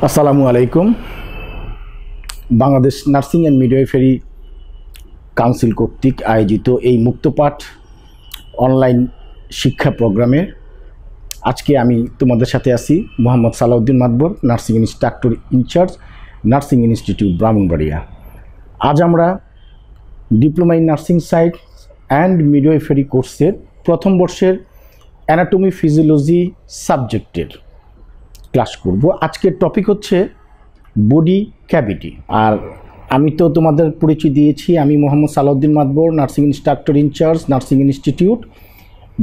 আসসালামু আলাইকুম। Bangladesh nursing and midwifery council কর্তৃক আয়োজিত এই মুক্তপাঠ অনলাইন শিক্ষা প্রোগ্রামে আজকে আমি তোমাদের সাথে আছি Mohammad Salauddin Matbar, nursing instructor in charge, nursing institute Brahmanbaria. আজ আমরা diploma in nursing science and midwifery কোর্সের প্রথম বর্ষের অ্যানাটমি ফিজিওলজি সাবজেক্টের ক্লাস করব। আজকের টপিক হচ্ছে বডি ক্যাভিটি। আর আমি তো তোমাদের পরিচয় দিয়েছি, আমি Mohammad Salauddin Matbar, nursing instructor in charge, nursing institute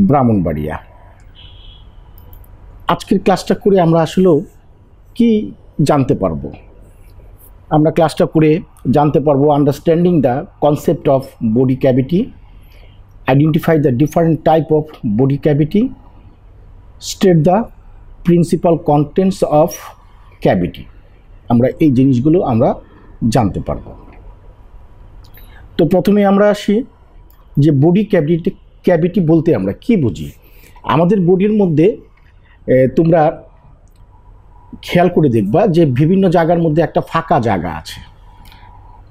Brahmanbaria. আজকের ক্লাসটা করে আমরা আসলেও কি জানতে পারবো? আমরা ক্লাসটা করে জানতে পারবো understanding the concept of body cavity, identify the different type of body cavity, state the principal contents of cavity. আমরা এই জিনিসগুলো আমরা জানতে পারব। তো প্রথমে আমরা আসি যে বডি ক্যাভিটি বলতে আমরা কি বুঝি। আমাদের বডির মধ্যে তোমরা খেয়াল করে দেখবা যে বিভিন্ন জায়গার মধ্যে একটা ফাঁকা জায়গা আছে,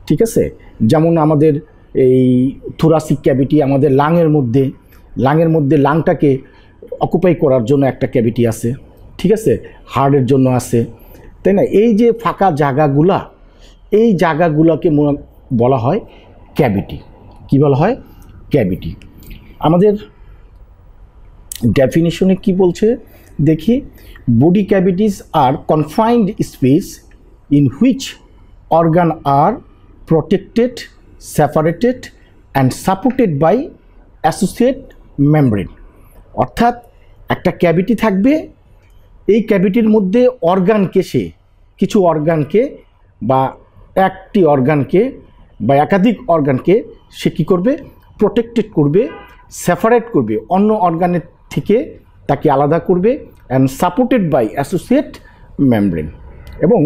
ঠিক আছে? যেমন আমাদের এই থোরাসিক ক্যাভিটি, আমাদের লাংয়ের মধ্যে লাংটাকে অকুপাই করার জন্য একটা ক্যাভিটি আছে, ঠিক আছে? হার্টের জন্য আছে, তাই না? এই যে ফাঁকা জায়গাগুলা, এই জায়গাগুলোকে বলা হয় ক্যাভিটি। কি বলা হয়? ক্যাভিটি। আমাদের ডেফিনিশনে কি বলছে দেখি। Body cavities are confined space in which organ are protected, separated and supported by associate membrane. অর্থাৎ একটা ক্যাভিটি থাকবে, এই ক্যাভিটির মধ্যে কিছু অর্গানকে বা একটি অর্গানকে বা একাধিক অর্গানকে সে কী করবে? প্রোটেক্টেড করবে, সেপারেট করবে, অন্য অর্গানের থেকে তাকে আলাদা করবে, and supported by associate membrane. এবং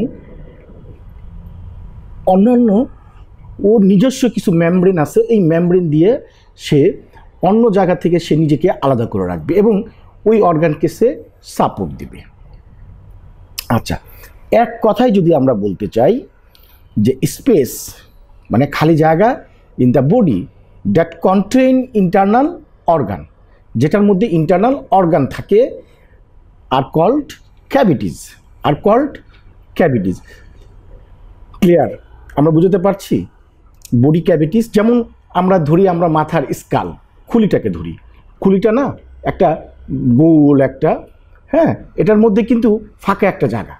অন্যান্য ওর নিজস্ব কিছু মেমব্রেন আছে, এই মেমব্রেন দিয়ে সে অন্য জায়গা থেকে সে নিজেকে আলাদা করে রাখবে এবং ওই অর্গানকে সে সাপোর্ট দেবে। আচ্ছা, এক কথায় যদি আমরা বলতে চাই যে স্পেস মানে খালি জায়গা in the body that contain internal organ, যেটার মধ্যে ইন্টারনাল অর্গান থাকে, আর কল্ড ক্যাভিটিস। ক্লিয়ার? আমরা বুঝতে পারছি বডি ক্যাভিটিস। যেমন আমরা মাথার স্কাল, খুলিটাকে ধরি, খুলিটা না একটা গোল একটা, হ্যাঁ, এটার মধ্যে কিন্তু ফাঁকা একটা জায়গা,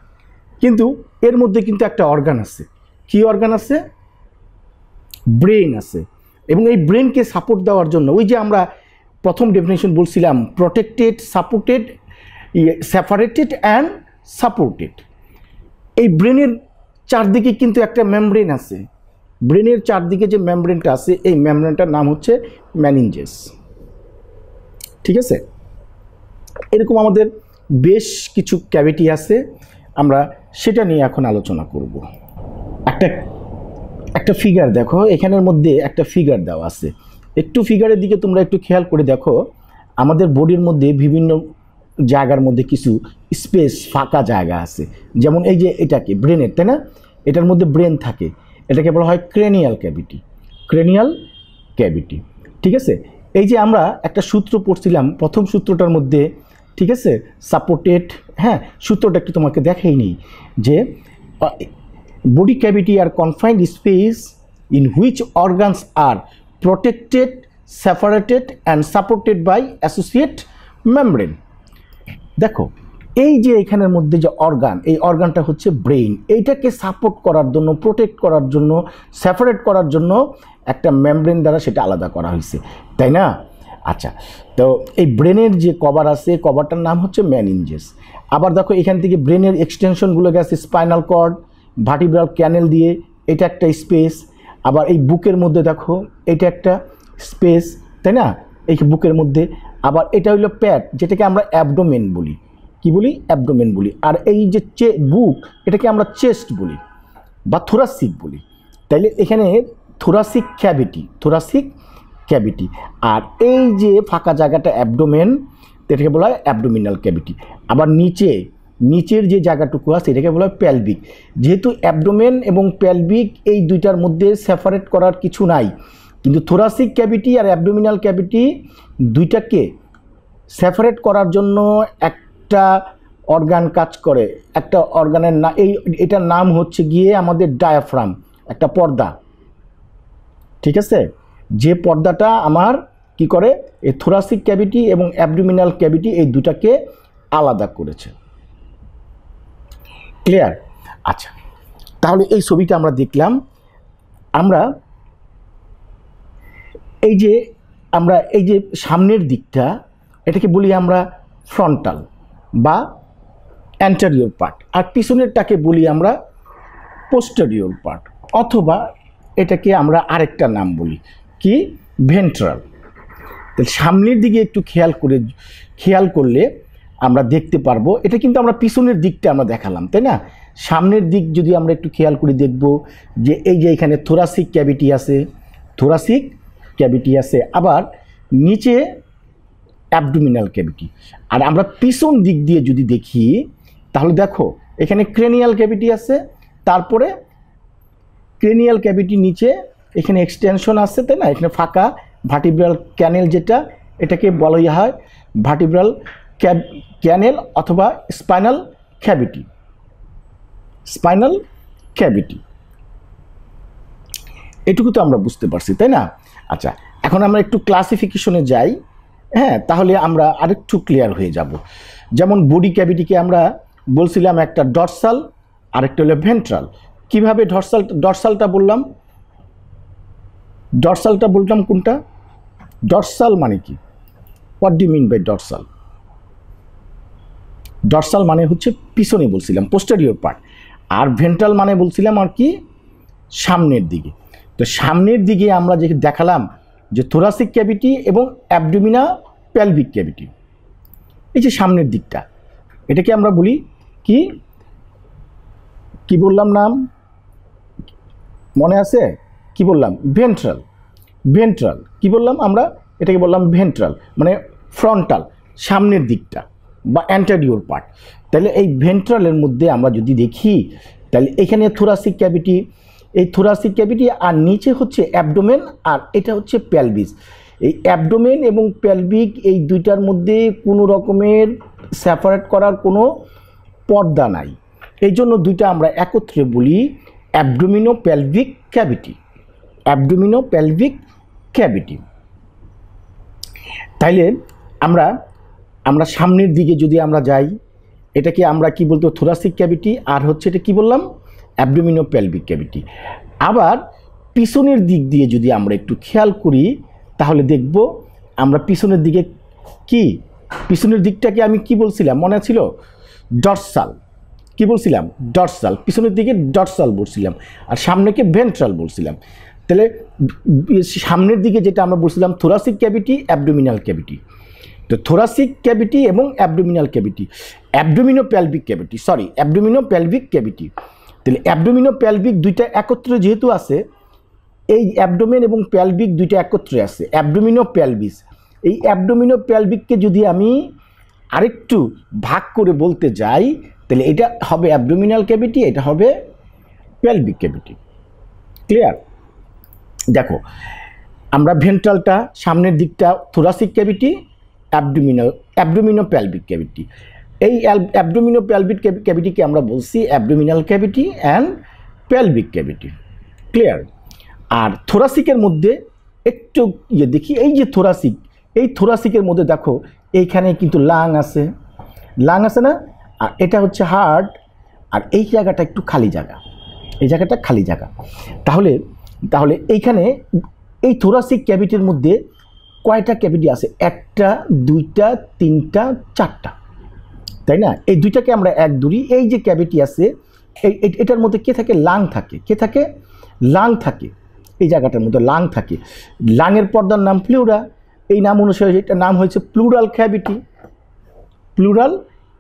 কিন্তু এর মধ্যে কিন্তু একটা অর্গান আছে। কি অর্গান আছে? ব্রেন আছে। এবং এই ব্রেনকে সাপোর্ট দেওয়ার জন্য ওই যে আমরা প্রথম ডেফিনেশন বলছিলাম, protected, supported, separated and supported. এই ব্রেনের চারদিকে কিন্তু একটা মেমব্রেন আছে। ব্রেনের চারদিকে যে মেমব্রেনটা আছে, এই মেমব্রেনটার নাম হচ্ছে মেনিনজেস, ঠিক আছে? এরকম আমাদের বেশ কিছু ক্যাভিটি আছে, আমরা সেটা নিয়ে এখন আলোচনা করব। একটা ফিগার দেখো, এখানের মধ্যে একটা ফিগার দেওয়া আছে। একটু ফিগারের দিকে তোমরা একটু খেয়াল করে দেখো। আমাদের বডির মধ্যে বিভিন্ন জায়গার মধ্যে কিছু স্পেস, ফাঁকা জায়গা আছে। যেমন এই যে এটাকে ব্রেনের, তাই না? এটার মধ্যে ব্রেন থাকে, এটাকে বলা হয় ক্রেনিয়াল ক্যাভিটি, ঠিক আছে? এই যে আমরা একটা সূত্র পড়ছিলাম প্রথম সূত্রটার মধ্যে, ঠিক আছে? সাপোর্টেড, হ্যাঁ, সূত্রটা একটু তোমাকে দেখাইনি যে body cavity are confined space in which organs are protected, separated and supported by associate membrane. দেখো এই যে এখানের মধ্যে যে অর্গান, এই অর্গানটা হচ্ছে ব্রেইন। এইটাকে সাপোর্ট করার জন্য, প্রোটেক্ট করার জন্য, সেপারেট করার জন্য একটা মেমব্রেন দ্বারা সেটা আলাদা করা হয়েছে, তাই না? আচ্ছা, তো এই ব্রেনের যে কভার আছে, কভারটার নাম হচ্ছে মেনিনজেস। আবার দেখো এখান থেকে ব্রেনের এক্সটেনশনগুলো গেছে স্পাইনাল কর্ড, ভার্টিব্রাল ক্যানেল দিয়ে, এটা একটা স্পেস। আবার এই বুকের মধ্যে দেখো এটা একটা স্পেস, তাই না? এই বুকের মধ্যে আবার এটা হইলো প্যাট, যেটাকে আমরা অ্যাবডোমেন বলি। কি বলি? অ্যাবডোমেন বলি। আর এই যে বুক, এটাকে আমরা চেস্ট বলি বা থোরাসিক বলি। তাইলে এখানে থোরাসিক ক্যাভিটি। আর এই যে ফাঁকা জায়গাটা অ্যাবডোমেন, এটাকে বলা হয় অ্যাবডোমিনাল ক্যাভিটি। আবার নিচে নিচের যে জায়গাটুকু আছে এটাকে বলা হয় প্যালভিক। যেহেতু অ্যাবডোমেন এবং প্যালভিক এই দুইটার মধ্যে সেপারেট করার কিছু নাই, কিন্তু থোরাসিক ক্যাভিটি আর অ্যাবডোমিনাল ক্যাভিটি দুইটাকে সেপারেট করার জন্য একটা অর্গান কাজ করে। একটা অর্গানের এটার নাম হচ্ছে গিয়ে আমাদের ডায়াফ্রাম, একটা পর্দা। ঠিক আছে, যে পর্দাটা আমার কি করে এই থোরাসিক ক্যাভিটি এবং অ্যাবডোমিনাল ক্যাভিটি এই দুটাকে আলাদা করেছে। ক্লিয়ার? আচ্ছা, তাহলে এই ছবিটা আমরা দেখলাম। আমরা এই যে সামনের দিকটা এটাকে বলি আমরা ফ্রন্টাল বা অ্যান্টেরিয়র পার্ট, আর পিছনেরটাকে বলি আমরা পোস্টেরিয়র পার্ট, অথবা এটাকে আমরা আরেকটা নাম বলি কি ভেন্ট্রাল। তাহলে সামনের দিকে একটু খেয়াল করলে আমরা দেখতে পারবো, এটা কিন্তু আমরা পিছনের দিকটা আমরা দেখালাম, তাই না? সামনের দিক যদি আমরা একটু খেয়াল করে দেখব যে এই যে এখানে থোরাসিক ক্যাভিটি আছে, আবার নিচে অ্যাবডোমিনাল ক্যাভিটি। আর আমরা পিছন দিক দিয়ে যদি দেখি তাহলে দেখো এখানে ক্রেনিয়াল ক্যাভিটি আছে, তারপরে ক্রেনিয়াল ক্যাভিটি নিচে এখানে এক্সটেনশন আছে, তাই না? এখানে ফাঁকা ভার্টিব্রাল ক্যানেল, যেটা এটাকে বলা হয় ভার্টিব্রাল ক্যানেল অথবা স্পাইনাল ক্যাভিটি। এটুকু তো আমরা বুঝতে পারছি, তাই না? আচ্ছা, এখন আমরা একটু ক্লাসিফিকেশনে যাই। হ্যাঁ, তাহলে আমরা আরেকটু ক্লিয়ার হয়ে যাব। যেমন বডি ক্যাভিটিকে আমরা বলছিলাম একটা ডরসাল, আরেকটা হলো ভেন্ট্রাল। কিভাবে ডরসালটা বললাম কোনটা? ডরসাল মানে কি? What do mean by dorsal? Dorsal মানে হচ্ছে পিছনে বলছিলাম, পোস্টেরিয়র পার্ট। আর ভেন্ট্রাল মানে বলছিলাম আর কি সামনের দিকে। তো সামনের দিকে আমরা যে দেখালাম যে থোরাসিক ক্যাভিটি এবং অ্যাবডোমিনা প্যালভিক ক্যাভিটি, এই যে সামনের দিকটা, এটাকে আমরা বলি কি বললাম নাম মনে আছে? কি বললাম? ভেন্ট্রাল। কি বললাম আমরা? এটাকে বললাম ভেন্ট্রাল, মানে ফ্রন্টাল, সামনের দিকটা বা অ্যান্টেরিয়র পার্ট। তাহলে এই ভেন্ট্রালের মধ্যে আমরা যদি দেখি তাহলে এখানে থোরাসিক ক্যাভিটি, এই থোরাসিক ক্যাভিটি, আর নিচে হচ্ছে অ্যাবডোমেন, আর এটা হচ্ছে প্যালভিস। এই অ্যাবডোমেন এবং প্যালভিক এই দুইটার মধ্যে কোনো রকমের সেপারেট করার কোনো পর্দা নাই, এই জন্য দুইটা আমরা একত্রে বলি অ্যাবডোমিনো প্যালভিক ক্যাভিটি। তাইলে আমরা সামনের দিকে যদি আমরা যাই, এটাকে আমরা কি বলতো? থোরাসিক ক্যাভিটি, আর হচ্ছে এটা কি বললাম? অ্যাবডোমিনো প্যালভিক ক্যাভিটি। আবার পিছনের দিক দিয়ে যদি আমরা একটু খেয়াল করি তাহলে দেখব আমরা পিছনের দিকটাকে আমি কি বলছিলাম মনে ছিল? ডরসাল। কি বলছিলাম? ডরসাল। পিছনের দিকে ডরসাল বলছিলাম, আর সামনেকে ভেন্ট্রাল বলছিলাম। তাহলে সামনের দিকে যেটা আমরা বলছিলাম থোরাসিক ক্যাভিটি, অ্যাবডোমিনাল ক্যাভিটি। তো থোরাসিক ক্যাভিটি এবং abdominal cavity, abdominopelvic cavity. তাহলে অ্যাবডোমিনো প্যালভিক দুইটা একত্রে যেহেতু আছে, এই অ্যাবডোমেন এবং প্যালভিক দুইটা একত্রে আছে, অ্যাবডোমিনো প্যালভিস। এই অ্যাবডোমিনো প্যালভিককে যদি আমি আরেকটু ভাগ করে বলতে যাই তাহলে এটা হবে অ্যাবডোমিনাল ক্যাভিটি, এটা হবে প্যালভিক ক্যাভিটি। ক্লিয়ার? দেখো আমরা ভেন্ট্রালটা সামনের দিকটা thoracic cavity, abdominopelvic cavity. এই অ্যাবডোমিনো প্যালভিক ক্যাভিটিকে আমরা বলছি abdominal cavity and pelvic cavity. Clear? আর থোরাসিকের মধ্যে একটু দেখি, এই যে এই থোরাসিকের মধ্যে দেখো এইখানে কিন্তু লাং আছে না? আর এটা হচ্ছে হার্ট, আর এই জায়গাটা একটু খালি জায়গা, তাহলে এইখানে এই থোরাসিক ক্যাভিটির মধ্যে কয়টা ক্যাভিটি আছে? একটা, দুইটা, তিনটা, চারটা, তাই না? এই দুইটাকে আমরা এক ধরি। এই যে ক্যাভিটি আছে এটার মধ্যে কে থাকে? লাং থাকে। এই জায়গাটার মধ্যে লাং থাকে। লাংয়ের পর্দার নাম প্লুরা। এই নাম অনুসারে এটার নাম হয়েছে প্লুরাল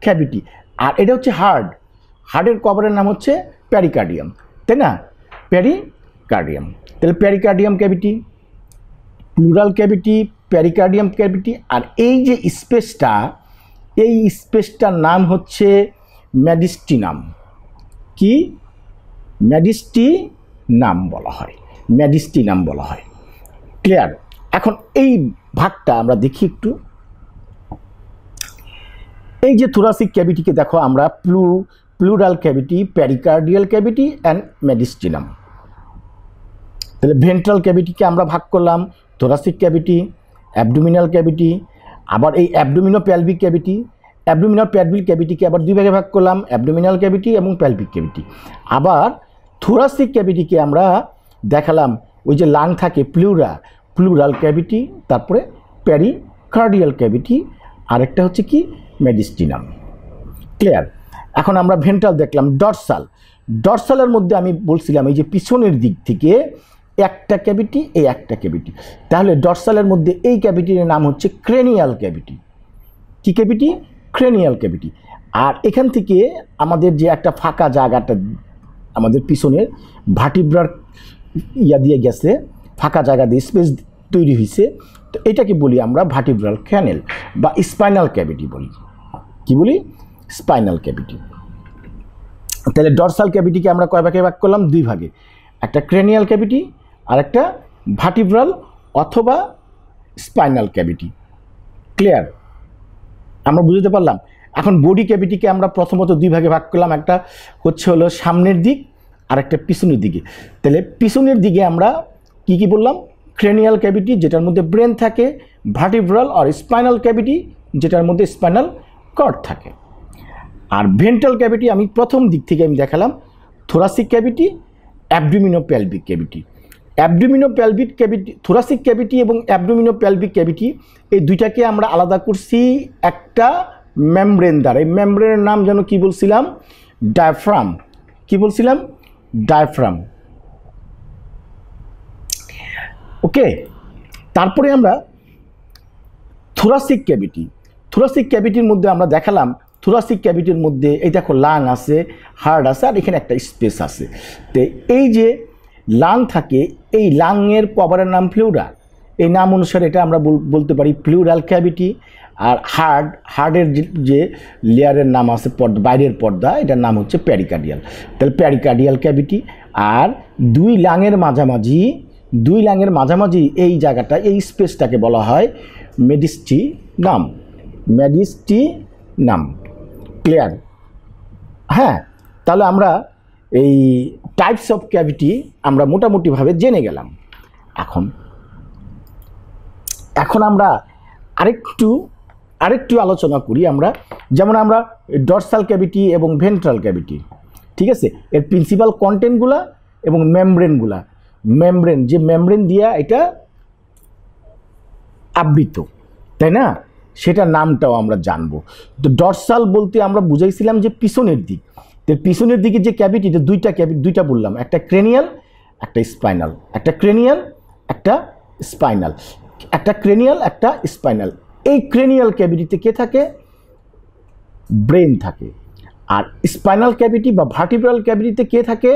ক্যাভিটি। আর এটা হচ্ছে হার্টের কভারের নাম হচ্ছে প্যারিকার্ডিয়াম, তাই না? প্যারিকার্ডিয়াম। তাহলে প্যারিকার্ডিয়াম ক্যাভিটি, প্লুরাল ক্যাভিটি, প্যারিকার্ডিয়াম ক্যাভিটি। আর এই যে স্পেসটার নাম হচ্ছে মেডিস্টিনাম। কি? মেডিস্টিনাম বলা হয়, মেডিস্টিনাম বলা হয়। ক্লিয়ার? এখন এই ভাগটা আমরা দেখি একটু। এই যে থোরাসিক ক্যাভিটিকে দেখো আমরা প্লুরাল ক্যাভিটি, প্যারিকার্ডিয়াল ক্যাভিটি অ্যান্ড মেডিস্টিনাম। তাহলে ভেন্ট্রাল ক্যাভিটিকে আমরা ভাগ করলাম থোরাসিক ক্যাভিটি, অ্যাবডোমিনাল ক্যাভিটি, আবার এই abdominopelvic cavity, abdominal pelvic ক্যাভিটিকে আবার দুই ভাগে ভাগ করলাম, অ্যাবডোমিনাল ক্যাভিটি এবং প্যালভিক ক্যাভিটি। আবার থোরাসিক ক্যাভিটিকে আমরা দেখালাম ওই যে লাং থাকে প্লুরাল ক্যাভিটি, তারপরে প্যারিকার্ডিয়াল ক্যাভিটি, আরেকটা হচ্ছে কি মেডিস্টিনাম। ক্লিয়ার? এখন আমরা ভেন্ট্রাল দেখলাম। ডরসালের মধ্যে আমি বলছিলাম এই যে পিছনের দিক থেকে একটা ক্যাভিটি, এই একটা ক্যাভিটি। তাহলে ডরসালের মধ্যে এই ক্যাভিটির নাম হচ্ছে ক্রেনিয়াল ক্যাভিটি। কি ক্যাভিটি? Cranial cavity. আর এখান থেকে আমাদের যে একটা ফাঁকা জায়গাটা আমাদের পিছনের ভার্টিব্রার দিয়ে গেছে, ফাঁকা জায়গা দিয়ে স্পেস তৈরি হয়েছে, তো এটাকে বলি আমরা ভার্টিব্রাল ক্যানেল বা স্পাইনাল ক্যাভিটি বলি। কি বলি? Spinal cavity. তাহলে ডরসাল ক্যাভিটিকে আমরা কয় ভাগে ভাগ করলাম? দুই ভাগে, একটা ক্রেনিয়াল ক্যাভিটি আর একটা ভার্টিব্রাল অথবা স্পাইনাল ক্যাভিটি। ক্লিয়ার? আমরা বুঝতে পারলাম। এখন বডি ক্যাভিটিকে আমরা প্রথমত দুই ভাগে ভাগ করলাম, একটা হচ্ছে হলো সামনের দিক আর একটা পিছনের দিকে। তাহলে পিছনের দিকে আমরা কি কি বললাম? ক্রেনিয়াল ক্যাভিটি যেটার মধ্যে ব্রেন থাকে, ভার্টিব্রাল আর স্পাইনাল ক্যাভিটি যেটার মধ্যে স্পাইনাল কর্ড থাকে। আর ভেন্ট্রাল ক্যাভিটি আমি প্রথম দিক থেকে আমি দেখালাম, thoracic cavity, abdominopelvic cavity. Abdominopelvic cavity, thoracic cavity এবং অ্যাবডোমিনো প্যালভিক ক্যাভিটি, এই দুইটাকে আমরা আলাদা করছি একটা মেমব্রেন দ্বারা। এই মেমব্রেনের নাম যেন কি বলছিলাম? ডায়াফ্রাম। কি বলছিলাম? ডায়াফ্রাম। ওকে। তারপরে আমরা থোরাসিক ক্যাভিটি, থোরাসিক ক্যাভিটির মধ্যে আমরা দেখালাম থোরাসিক ক্যাভিটির মধ্যে এই দেখো লাং আছে, হার্ট আছে, আর এখানে একটা স্পেস আছে। তো এই যে লাং থাকে, এই লাংয়ের কভারের নাম প্লুরা। এই নাম অনুসারে এটা আমরা বলতে পারি প্লুরাল ক্যাভিটি। আর হার্টের যে লেয়ারের নাম আছে বাইরের পর্দা, এটার নাম হচ্ছে প্যারিকার্ডিয়াল। তাহলে প্যারিকার্ডিয়াল ক্যাভিটি। আর দুই লাংয়ের মাঝামাঝি এই জায়গাটা, এই স্পেসটাকে বলা হয় মেডিস্টিনাম। মেডিস্টিনাম। ক্লিয়ার? হ্যাঁ। তাহলে আমরা এই টাইপস অফ ক্যাভিটি আমরা মোটামুটিভাবে জেনে গেলাম। এখন আমরা আরেকটু আলোচনা করি। আমরা যেমন আমরা ডরসাল ক্যাভিটি এবং ভেন্ট্রাল ক্যাভিটি, ঠিক আছে, এর প্রিন্সিপাল কন্টেন্টগুলা এবং মেমব্রেনগুলা, যে মেমব্রেন দিয়া এটা আবৃত, তাই না, সেটার নামটাও আমরা জানবো। তো ডরসাল বলতে আমরা বুঝাইছিলাম যে পিছনের দিক। তো পিছনের দিকে যে ক্যাভিটিটা দুইটা বললাম, একটা ক্রেনিয়াল একটা স্পাইনাল, একটা ক্রেনিয়াল একটা স্পাইনাল। এই ক্রেনিয়াল ক্যাভিটিতে কে থাকে? ব্রেন থাকে। আর স্পাইনাল ক্যাভিটি বা ভার্টিব্রাল ক্যাভিটিতে কে থাকে,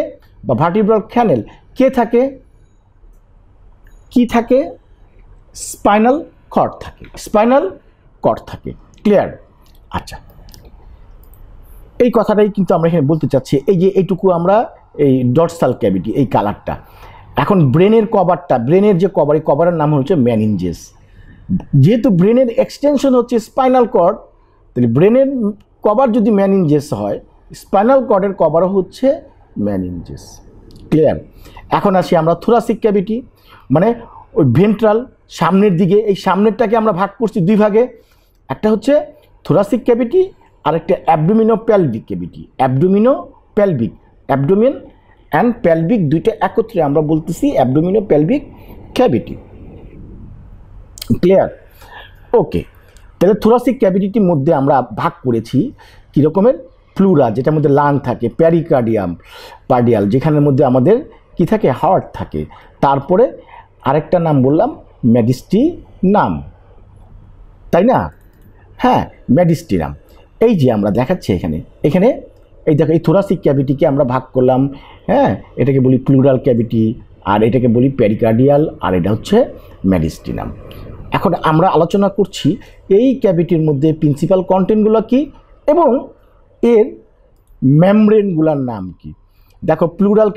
বা ভার্টিব্রাল ক্যানেল কে থাকে? কি থাকে? স্পাইনাল কর্ড থাকে। ক্লিয়ার? আচ্ছা, এই কথাটাই কিন্তু আমরা এখানে বলতে চাচ্ছি। এই যে এইটুকু আমরা এই ডরসাল ক্যাভিটি, এই কালারটা। এখন ব্রেনের কভারটা, ব্রেনের যে কভার, এই কভারের নাম হচ্ছে মেনিনজেস। যেহেতু ব্রেনের এক্সটেনশন হচ্ছে স্পাইনাল কর্ড, তাহলে ব্রেনের কভার যদি মেনিনজেস হয়, স্পাইনাল কর্ডের কভারও হচ্ছে মেনিনজেস। ক্লিয়ার? এখন আসি আমরা থোরাসিক ক্যাভিটি, মানে ওই ভেন্ট্রাল সামনের দিকে, এই সামনেরটাকে আমরা ভাগ করছি দুই ভাগে, একটা হচ্ছে থোরাসিক ক্যাভিটি আর একটা অ্যাবডোমিনো pelvic cavity. Abdominal and pelvic দুইটা একত্রে আমরা বলতেছি অ্যাবডোমিনো প্যালভিক ক্যাভিটি। ক্লিয়ার? ওকে। তাহলে থোরাসিক ক্যাভিটির মধ্যে আমরা ভাগ করেছি কী রকমের? প্লুরা, যেটার মধ্যে লাং থাকে, প্যারিকার্ডিয়াল যেখানের মধ্যে আমাদের কি থাকে? হার্ট থাকে। তারপরে আরেকটা নাম বললাম মেডিস্টিনাম, তাই না? হ্যাঁ, মেডিস্টিনাম। এই যে আমরা দেখাচ্ছি এখানে এই দেখো, এই থোরাসিক ক্যাভিটিকে আমরা ভাগ করলাম। হ্যাঁ, এটাকে বলি প্লুরাল ক্যাভিটি, আর এটাকে বলি প্যারিকার্ডিয়াল, আর এটা হচ্ছে মেডিস্টিনাম। এখন আমরা আলোচনা করছি এই ক্যাভিটির মধ্যে প্রিন্সিপাল কন্টেন্টগুলো কি এবং এর মেমব্রেনগুলোর নাম কি? দেখো প্লুরাল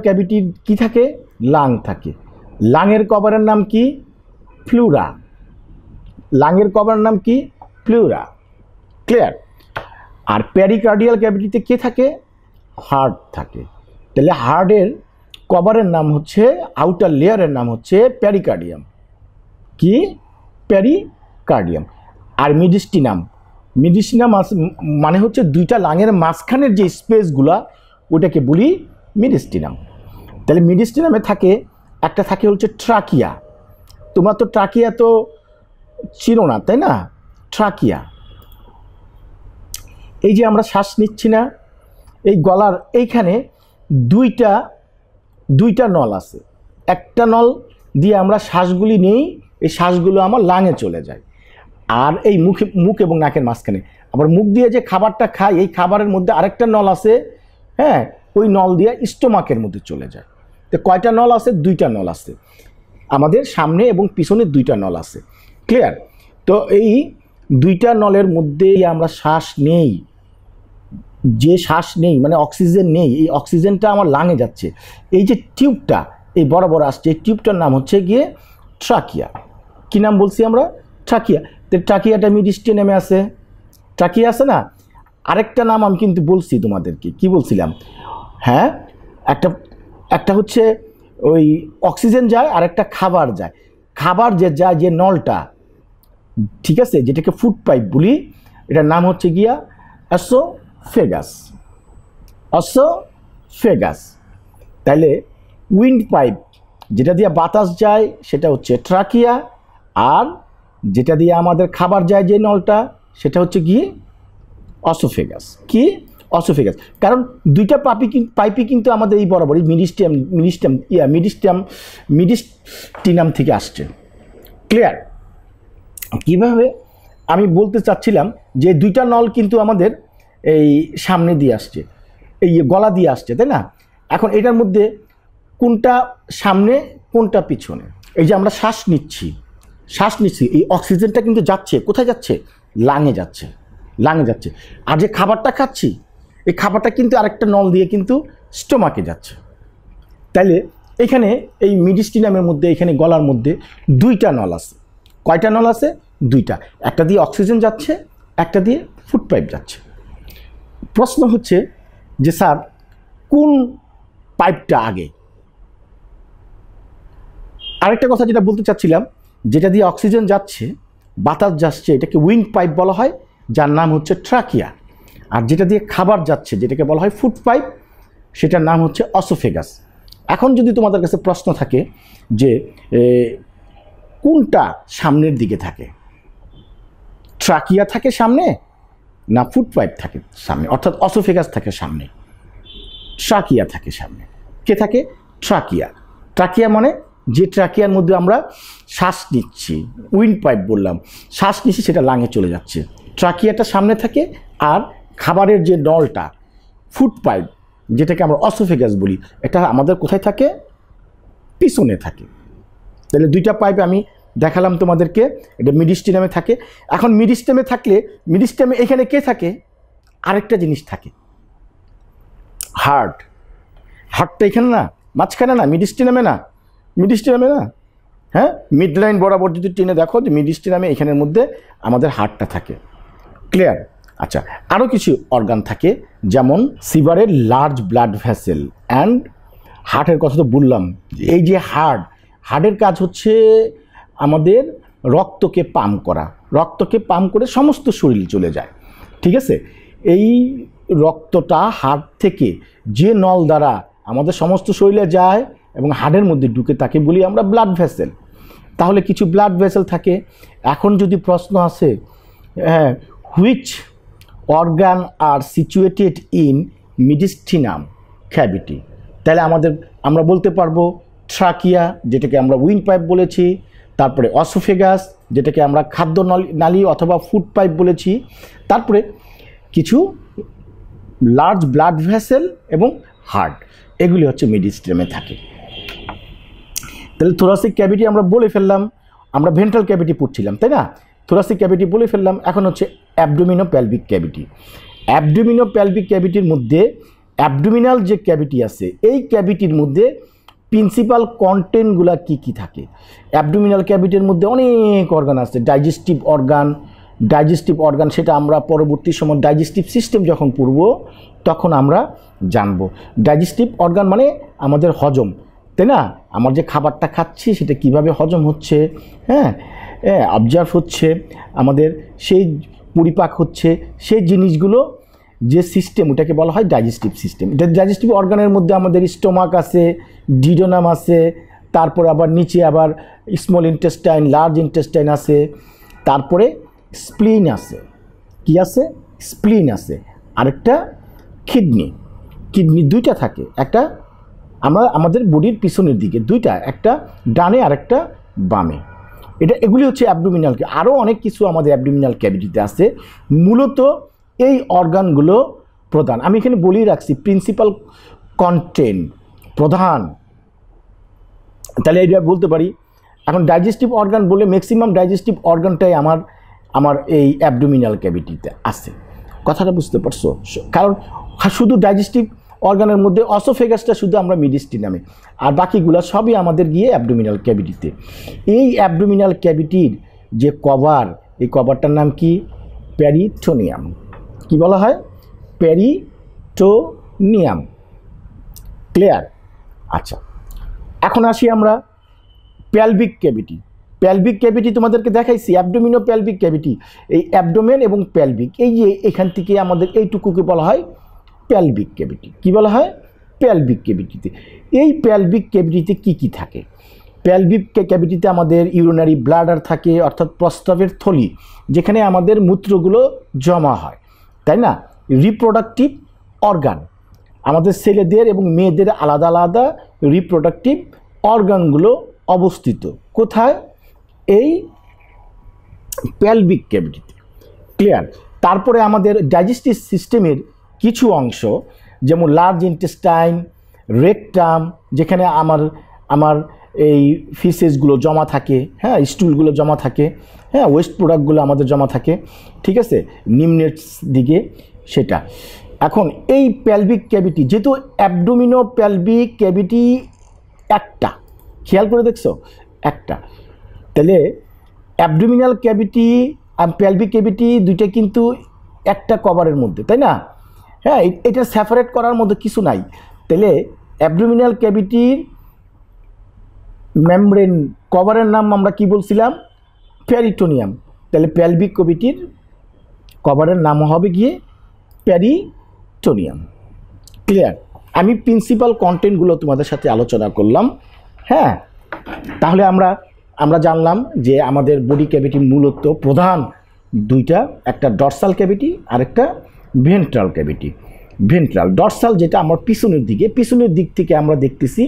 ক্যাভিটি কি থাকে? লাং থাকে। লাংয়ের কভারের নাম কি? প্লুরা। লাংয়ের কভারের নাম কি? প্লুরা। ক্লিয়ার? আর প্যারিকার্ডিয়াল ক্যাভিটিতে কে থাকে? হার্ট থাকে। তাহলে হার্টের কভারের নাম হচ্ছে, আউটার লেয়ারের নাম হচ্ছে প্যারিকার্ডিয়াম। কি? প্যারিকার্ডিয়াম। আর মিডিস্টিনাম মানে হচ্ছে দুইটা লাংয়ের মাঝখানের যে স্পেসগুলা, ওটাকে বলি মিডিস্টিনাম। তাহলে মিডিস্টিনামে থাকে, একটা থাকে হচ্ছে ট্রাকিয়া। তোমরা তো ট্রাকিয়া তো চিনো না, তাই না? ট্রাকিয়া, এই যে আমরা শ্বাস নিচ্ছি না, এই গলার এইখানে দুইটা নল আছে। একটা নল দিয়ে আমরা শ্বাসগুলি নেই, এই শ্বাসগুলো আমার লাঙে চলে যায়। আর এই মুখ এবং নাকের মাঝখানে আবার মুখ দিয়ে যে খাবারটা খাই, এই খাবারের মধ্যে আরেকটা নল আছে, হ্যাঁ, ওই নল দিয়ে স্টোমাকের মধ্যে চলে যায়। তো কয়টা নল আছে? দুইটা নল আছে। আমাদের সামনে এবং পিছনে দুইটা নল আছে। ক্লিয়ার? তো এই দুইটা নলের মধ্যে আমরা শ্বাস নেই, যে শ্বাস নেই মানে অক্সিজেন নেই, এই অক্সিজেনটা আমার লাঙে যাচ্ছে। এই যে টিউবটা এই বরাবর আসছে, এই টিউবটার নাম হচ্ছে গিয়ে ট্রাকিয়া। কি নাম বলছি আমরা? ট্রাকিয়া। তো ট্রাকিয়াটা মিডিস্টিনামে আছে, ট্রাকিয়া আছে না? আরেকটা নাম আমি কিন্তু বলছি তোমাদেরকে, কি বলছিলাম? হ্যাঁ, একটা হচ্ছে ওই অক্সিজেন যায়, আর একটা খাবার যায়। খাবার যে যায়, যে নলটা, ঠিক আছে, যেটাকে ফুড পাইপ বলি, এটার নাম হচ্ছে গিয়া অসোফেগাস। তাইলে উইন্ড পাইপ, যেটা দিয়ে বাতাস যায়, সেটা হচ্ছে ট্রাকিয়া। আর যেটা দিয়ে আমাদের খাবার যায়, যে নলটা, সেটা হচ্ছে গিয়ে অসোফেগাস। কি? অসোফেগাস। কারণ দুইটা পাইপই কিন্তু আমাদের এই বরাবর মিডিস্টিনাম থেকে আসছে। ক্লিয়ার? কিভাবে? আমি বলতে চাচ্ছিলাম যে দুইটা নল কিন্তু আমাদের এই সামনে দিয়ে আসছে, এই গলা দিয়ে আসছে, তাই না? এখন এটার মধ্যে কোনটা সামনে, কোনটা পিছনে? এই যে আমরা শ্বাস নিচ্ছি, এই অক্সিজেনটা কিন্তু যাচ্ছে কোথায়? যাচ্ছে লাঙে যাচ্ছে। আর যে খাবারটা খাচ্ছি, এই খাবারটা কিন্তু আরেকটা নল দিয়ে কিন্তু স্টোমাকে যাচ্ছে। তাইলে এখানে এই মিডিস্টিনামের মধ্যে, এখানে গলার মধ্যে দুইটা নল আছে। কয়টা নল আছে? দুইটা। একটা দিয়ে অক্সিজেন যাচ্ছে, একটা দিয়ে ফুড পাইপ যাচ্ছে। প্রশ্ন হচ্ছে যে স্যার, কোন পাইপটা আগে? আরেকটা কথা যেটা বলতে চাচ্ছিলাম, যেটা দিয়ে অক্সিজেন যাচ্ছে, বাতাস যাচ্ছে, এটাকে উইন্ড পাইপ বলা হয়, যার নাম হচ্ছে ট্রাকিয়া। আর যেটা দিয়ে খাবার যাচ্ছে, যেটাকে বলা হয় ফুড পাইপ, সেটার নাম হচ্ছে অসোফেগাস। এখন যদি তোমাদের কাছে প্রশ্ন থাকে যে কোনটা সামনের দিকে থাকে, ট্রাকিয়া থাকে সামনে না ফুড পাইপ থাকে সামনে, অর্থাৎ অসোফেগাস থাকে সামনে, ট্রাকিয়া থাকে সামনে? কে থাকে? ট্রাকিয়া। ট্রাকিয়া মানে যে ট্রাকিয়ার মধ্যে আমরা শ্বাস নিচ্ছি, উইন্ড পাইপ বললাম, শ্বাস নিচ্ছি, সেটা লাঙে চলে যাচ্ছে, ট্রাকিয়াটা সামনে থাকে। আর খাবারের যে নলটা, ফুড পাইপ, যেটাকে আমরা অসোফেগাস বলি, এটা আমাদের কোথায় থাকে? পিছনে থাকে। তাহলে দুইটা পাইপ আমি দেখালাম তোমাদেরকে, এটা মিডিস্টিনামে থাকে। এখন মিডিস্টিনামে থাকলে, মিডিস্টিনামে এখানে কে থাকে? আরেকটা জিনিস থাকে, হার্টটা এখানে না, মাঝখানে না, মিডিস্টিনামে না, হ্যাঁ, মিড লাইন বরাবর যদি টেনে দেখো, যে মিডিস্টিনামে এখানের মধ্যে আমাদের হার্টটা থাকে। ক্লিয়ার? আচ্ছা, আরও কিছু অর্গান থাকে, যেমন সিভারের লার্জ ব্লাড ভেসেল অ্যান্ড হার্টের কথা তো বললাম। এই যে হার্টের কাজ হচ্ছে আমাদের রক্তকে পাম্প করে সমস্ত শরীর চলে যায়, ঠিক আছে? এই রক্তটা হার্ট থেকে যে নল দ্বারা আমাদের সমস্ত শরীরে যায় এবং হার্টের মধ্যে ঢুকে, তাকে বলি আমরা ব্লাড ভেসেল। তাহলে কিছু ব্লাড ভেসেল থাকে। এখন যদি প্রশ্ন আসে, which organ are situated in mediastinum cavity, তাহলে আমরা বলতে পারবো ট্রাকিয়া, যেটাকে আমরা উইন্ড পাইপ বলেছি, তারপরে অসোফেগাস, যেটাকে আমরা খাদ্য নালী অথবা ফুড পাইপ বলেছি, তারপরে কিছু লার্জ ব্লাড ভেসেল এবং হার্ট, এগুলি হচ্ছে মিডিস্টিনামে থাকে। তাহলে থোরাসিক ক্যাভিটি আমরা বলে ফেললাম, আমরা ভেন্ট্রাল ক্যাভিটি পড়ছিলাম, তাই না? থোরাসিক ক্যাভিটি বলে ফেললাম। এখন হচ্ছে অ্যাবডোমিনো প্যালভিক ক্যাভিটি। অ্যাবডোমিনো প্যালভিক ক্যাভিটির মধ্যে অ্যাবডোমিনাল যে ক্যাভিটি আছে এই ক্যাভিটির মধ্যে প্রিন্সিপাল কন্টেন্টগুলো কি কি থাকে। অ্যাবডোমিনাল ক্যাভিটির মধ্যে অনেক অর্গান আছে, ডাইজেস্টিভ অর্গান সেটা আমরা পরবর্তী সময় ডাইজেস্টিভ সিস্টেম যখন পড়ব তখন আমরা জানব। ডাইজেস্টিভ অর্গান মানে আমাদের হজম, তাই না? আমার যে খাবারটা খাচ্ছি সেটা কিভাবে হজম হচ্ছে, হ্যাঁ অবজার্ভ হচ্ছে, আমাদের সেই পরিপাক হচ্ছে, সেই জিনিসগুলো যে সিস্টেম ওটাকে বলা হয় ডাইজেস্টিভ সিস্টেম। ডাইজেস্টিভ অর্গানের মধ্যে আমাদের স্টোমাক আছে, ডিডোনাম আছে, তারপরে আবার নিচে আবার স্মল ইন্টেস্টাইন, লার্জ ইন্টেস্টাইন আছে, তারপরে স্প্লিন আছে। কি আছে? স্প্লিন আছে। আরেকটা কিডনি দুইটা থাকে, একটা আমাদের বডির পিছনের দিকে দুইটা, একটা ডানে আরেকটা বামে। এগুলি হচ্ছে অ্যাবডোমিনাল। আরও অনেক কিছু আমাদের অ্যাবডোমিনাল ক্যাভিটিতে আছে। মূলত এই অর্গানগুলো প্রধান, আমি এখানে বলেই রাখছি প্রিন্সিপাল কন্টেন্ট প্রধান, তাহলে এটা বলতে পারি। এখন ডাইজেস্টিভ অর্গান বলে ম্যাক্সিমাম ডাইজেস্টিভ অর্গানটাই আমার এই অ্যাবডোমিনাল ক্যাভিটিতে আছে। কথাটা বুঝতে পারছো? কারণ শুধু ডাইজেস্টিভ অর্গানের মধ্যে অসোফেগাসটা শুধু আমরা মিডিস্টিনামে, আর বাকিগুলো সবই আমাদের গিয়ে অ্যাবডোমিনাল ক্যাভিটিতে। এই অ্যাবডোমিনাল ক্যাভিটির যে কভার, এই কভারটার নাম কি? পেরিটোনিয়াম। কি বলা হয়? পেরিটোনিয়াম। ক্লিয়ার? আচ্ছা, এখন আসি আমরা প্যালভিক ক্যাভিটি তোমাদেরকে দেখাইছি, অ্যাবডোমিনো প্যালভিক ক্যাভিটি। এই অ্যাবডোমেন এবং প্যালভিক, এই যে এখান থেকে আমাদের এইটুকুকে বলা হয় প্যালভিক ক্যাভিটি। কি বলা হয়? প্যালভিক ক্যাভিটিতে। এই প্যালভিক ক্যাভিটিতে কি কি থাকে? প্যালভিক ক্যাভিটিতে আমাদের ইউরিনারি ব্লাডার থাকে, অর্থাৎ প্রস্রাবের থলি, যেখানে আমাদের মূত্রগুলো জমা হয়, তাই না? রিপ্রোডাক্টিভ অর্গান, আমাদের ছেলেদের এবং মেয়েদের আলাদা আলাদা রিপ্রোডাক্টিভ অর্গানগুলো অবস্থিত কোথায়? এই প্যালভিক ক্যাভিটিতে। ক্লিয়ার? তারপরে আমাদের ডাইজেস্টিভ সিস্টেমের কিছু অংশ, যেমন লার্জ ইন্টেস্টাইন, রেকটাম, যেখানে আমার এই ফিসেসগুলো জমা থাকে, হ্যাঁ স্টুলগুলো জমা থাকে, হ্যাঁ ওয়েস্ট প্রোডাক্টগুলো আমাদের জমা থাকে, ঠিক আছে, নিম্নের দিকে সেটা। এখন এই প্যালভিক ক্যাভিটি, যেহেতু অ্যাবডোমিনো প্যালভিক ক্যাভিটি একটা, খেয়াল করে দেখছো একটা, তাহলে অ্যাবডোমিনাল ক্যাভিটি আর প্যালভিক ক্যাভিটি দুইটা কিন্তু একটা কভারের মধ্যে, তাই না? হ্যাঁ, এটা সেপারেট করার মধ্যে কিছু নাই। তাহলে অ্যাবডোমিনাল ক্যাভিটির মেমব্রেন কভারের নাম আমরা কি বলছিলাম? পেরিটোনিয়াম। তাহলে প্যালভিক ক্যাভিটির কভারের নাম হবে গিয়ে পেরিটোনিয়াম। ক্লিয়ার? আমি প্রিন্সিপাল কন্টেন্টগুলো তোমাদের সাথে আলোচনা করলাম। হ্যাঁ, তাহলে আমরা জানলাম যে আমাদের বডি ক্যাভিটি মূলত প্রধান দুইটা, একটা ডরসাল ক্যাভিটি আর একটা ভেন্ট্রাল ক্যাভিটি। ডরসাল যেটা আমার পিছনের দিক থেকে আমরা দেখতেছি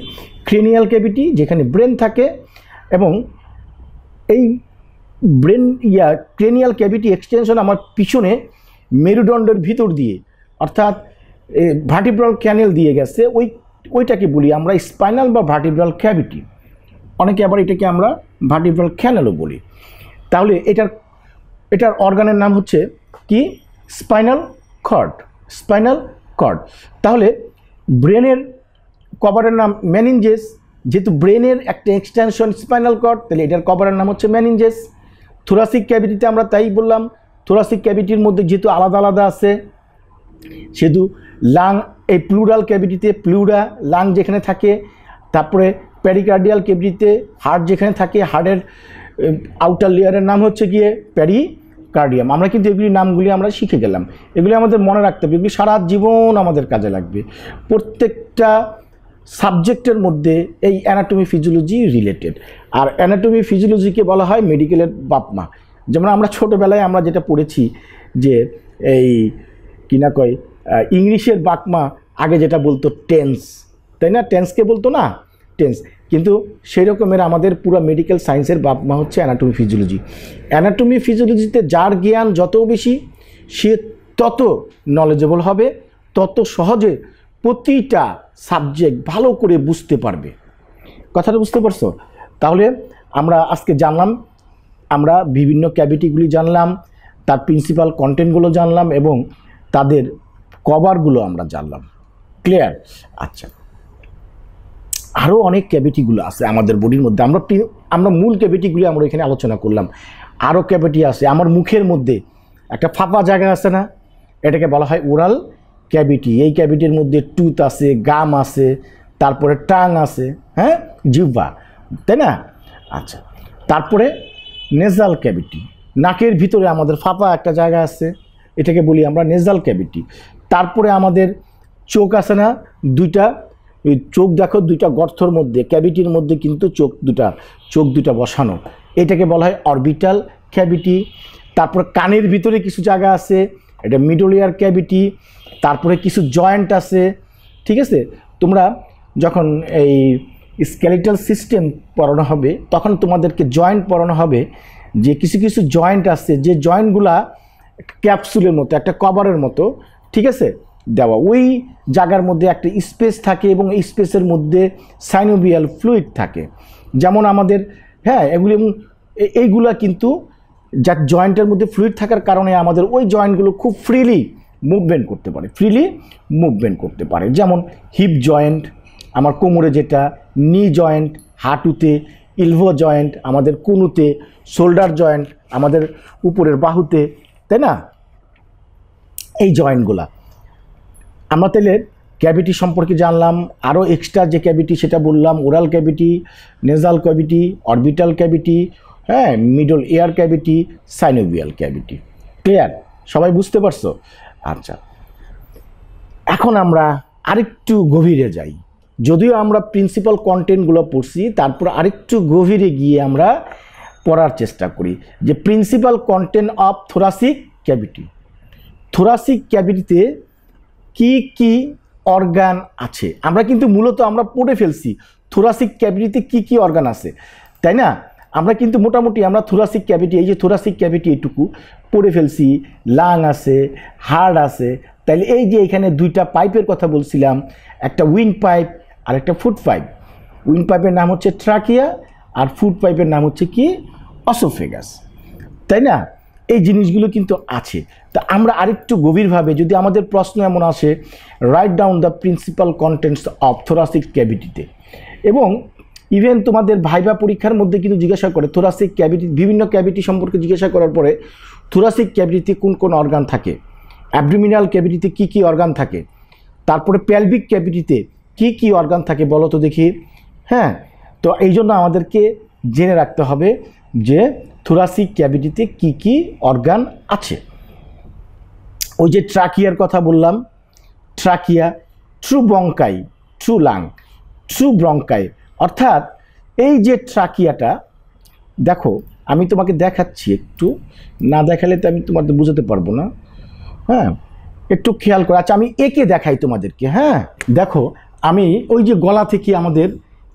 ক্রেনিয়াল ক্যাভিটি, যেখানে ব্রেন থাকে, এবং এই ক্রেনিয়াল ক্যাভিটি এক্সটেনশন আমার পিছনে মেরুদণ্ডের ভিতর দিয়ে, অর্থাৎ ভার্টিব্রাল ক্যানেল দিয়ে গেছে, ওইটাকে বলি আমরা স্পাইনাল বা ভার্টিব্রাল ক্যাভিটি। অনেকে আবার এটাকে আমরা ভার্টিব্রাল ক্যানেলও বলি। তাহলে এটার অর্গানের নাম হচ্ছে কি? Spinal cord. তাহলে ব্রেনের কভারের নাম মেনিনজেস, যেহেতু ব্রেনের একটা এক্সটেনশন স্পাইনাল কর্ড, তাহলে এটার কভারের নাম হচ্ছে মেনিনজেস। থোরাসিক ক্যাভিটিতে আমরা তাই বললাম, থোরাসিক ক্যাভিটির মধ্যে যেহেতু আলাদা আলাদা আছে, সেহেতু লাং, এই প্লুরাল ক্যাভিটিতে প্লুরা লাং যেখানে থাকে, তারপরে প্যারিকার্ডিয়াল ক্যাভিটিতে হার্ট যেখানে থাকে, হার্টের আউটার লেয়ারের নাম হচ্ছে গিয়ে প্যারিকার্ডিয়াম। আমরা কিন্তু এগুলি নামগুলি আমরা শিখে গেলাম, এগুলি আমাদের মনে রাখতে হবে, এগুলি সারা জীবন আমাদের কাজে লাগবে। প্রত্যেকটা সাবজেক্টের মধ্যে এই অ্যানাটমি ফিজিওলজি রিলেটেড, আর অ্যানাটমি ফিজিওলজিকে বলা হয় মেডিকেলের বাপমা। যেমন আমরা ছোটোবেলায় আমরা যেটা পড়েছি যে এই কিনা কয় ইংলিশের বাপমা, আগে যেটা বলতো টেন্স, তাই না? টেন্সকে বলতো না টেন্স, কিন্তু সেই রকমের আমাদের পুরো মেডিকেল সায়েন্সের বাপমা হচ্ছে অ্যানাটমি ফিজিওলজি। অ্যানাটমি ফিজিওলজিতে যার জ্ঞান যত বেশি, সে তত নলেজেবল হবে, তত সহজে প্রতিটা সাবজেক্ট ভালো করে বুঝতে পারবে। কথাটা বুঝতে পারছো? তাহলে আমরা আজকে জানলাম, আমরা বিভিন্ন ক্যাভিটিগুলি জানলাম, তার প্রিন্সিপাল কন্টেন্টগুলো জানলাম, এবং তাদের কভারগুলো আমরা জানলাম। ক্লিয়ার? আচ্ছা, আরও অনেক ক্যাভিটিগুলো আছে আমাদের বডির মধ্যে। আমরা মূল ক্যাভিটিগুলি আমরা এখানে আলোচনা করলাম। আরও ক্যাভিটি আছে আমার মুখের মধ্যে, একটা ফাঁপা জায়গা আছে না, এটাকে বলা হয় ওরাল ক্যাভিটি। এই ক্যাভিটির মধ্যে টুথ আছে, গাম আছে, তারপরে টাং আছে, হ্যাঁ, জিহ্বা, তাই না? আচ্ছা, তারপরে নেজাল ক্যাভিটি, নাকের ভিতরে আমাদের ফাঁপা একটা জায়গা আছে, এটাকে বলি আমরা নেজাল ক্যাভিটি। তারপরে আমাদের চোখ আছে না দুইটা, এই চোখ দেখো দুইটা গর্তর মধ্যে, ক্যাভিটির মধ্যে কিন্তু চোখ দুটা বসানো, এটাকে বলা হয় অরবিটাল ক্যাভিটি। তারপর কানের ভিতরে কিছু জায়গা আছে, এটা মিডল ইয়ার ক্যাভিটি। তারপরে কিছু জয়েন্ট আছে, ঠিক আছে? তোমরা যখন এই স্কেলিটাল সিস্টেম পড়ানো হবে তখন তোমাদেরকে জয়েন্ট পড়ানো হবে, যে কিছু কিছু জয়েন্ট আছে যে জয়েন্টগুলা ক্যাপসুলের মতো, একটা কভারের মতো, ঠিক আছে, দেওয়া। ওই জায়গার মধ্যে একটা স্পেস থাকে এবং এই স্পেসের মধ্যে সাইনোভিয়াল ফ্লুইড থাকে। যেমন আমাদের, হ্যাঁ, এইগুলা কিন্তু যার জয়েন্টের মধ্যে ফ্লুইড থাকার কারণে আমাদের ওই জয়েন্টগুলো খুব ফ্রিলি মুভমেন্ট করতে পারে। যেমন হিপ জয়েন্ট আমার কোমরে, যেটা নি জয়েন্ট হাঁটুতে, ইলভো জয়েন্ট আমাদের কুনুতে, শোল্ডার জয়েন্ট আমাদের উপরের বাহুতে, তাই না? এই জয়েন্টগুলা আমরা তাহলে ক্যাভিটি সম্পর্কে জানলাম। আরও এক্সট্রা যে ক্যাভিটি সেটা বললাম, oral cavity, nasal cavity, orbital cavity, হ্যাঁ, middle ear cavity, synovial cavity. Clear? সবাই বুঝতে পারছো? আচ্ছা, এখন আমরা আরেকটু গভীরে যাই। যদিও আমরা প্রিন্সিপাল কন্টেন্টগুলো পড়ছি, তারপর আরেকটু গভীরে গিয়ে আমরা পড়ার চেষ্টা করি যে principal content of thoracic cavity. Thoracic ক্যাভিটিতে কি কি অর্গান আছে? আমরা কিন্তু মূলত আমরা পড়ে ফেলছি থোরাসিক ক্যাভিটিতে কি কি অর্গান আছে, তাই না? আমরা কিন্তু মোটামুটি আমরা থোরাসিক ক্যাভিটি, এই যে থোরাসিক ক্যাভিটি এইটুকু পড়ে ফেলছি। লাং আছে, হার্ট আছে। তাইলে এই যে এখানে দুইটা পাইপের কথা বলছিলাম, একটা উইন্ড পাইপ আর একটা ফুড পাইপ। উইন্ড পাইপের নাম হচ্ছে ট্রাকিয়া আর ফুড পাইপের নাম হচ্ছে কি অসোফেগাস, তাই না? এই জিনিসগুলো কিন্তু আছে। তা আমরা আরেকটু গভীরভাবে যদি আমাদের প্রশ্ন এমন আসে, right down the principal contents of thoracic ক্যাভিটিতে, এবং ইভেন তোমাদের ভাইবা পরীক্ষার মধ্যে কিন্তু জিজ্ঞাসা করে থোরাসিক ক্যাভিটি, বিভিন্ন ক্যাভিটি সম্পর্কে জিজ্ঞাসা করার পরে থোরাসিক ক্যাভিটিতে কোন কোন অর্গান থাকে, অ্যাবডোমিনাল ক্যাভিটিতে কি কি অর্গান থাকে, তারপরে পেলভিক ক্যাভিটিতে কি কি অর্গান থাকে বলো তো দেখি। হ্যাঁ, তো এই জন্য আমাদেরকে জেনে রাখতে হবে যে থোরাসিক ক্যাভিটিতে কি কি অর্গান আছে। ওই যে ট্রাকিয়ার কথা বললাম, trachea, true ব্রঙ্কাই, true lung, true ব্রঙ্কাই, অর্থাৎ এই যে ট্রাকিয়াটা দেখো, আমি তোমাকে দেখাচ্ছি, একটু না দেখালে তো আমি তোমাদের বুঝাতে পারবো না। হ্যাঁ, একটু খেয়াল করে। আচ্ছা, আমি একে দেখাই তোমাদেরকে। হ্যাঁ, দেখো, আমি ওই যে গলা থেকে আমাদের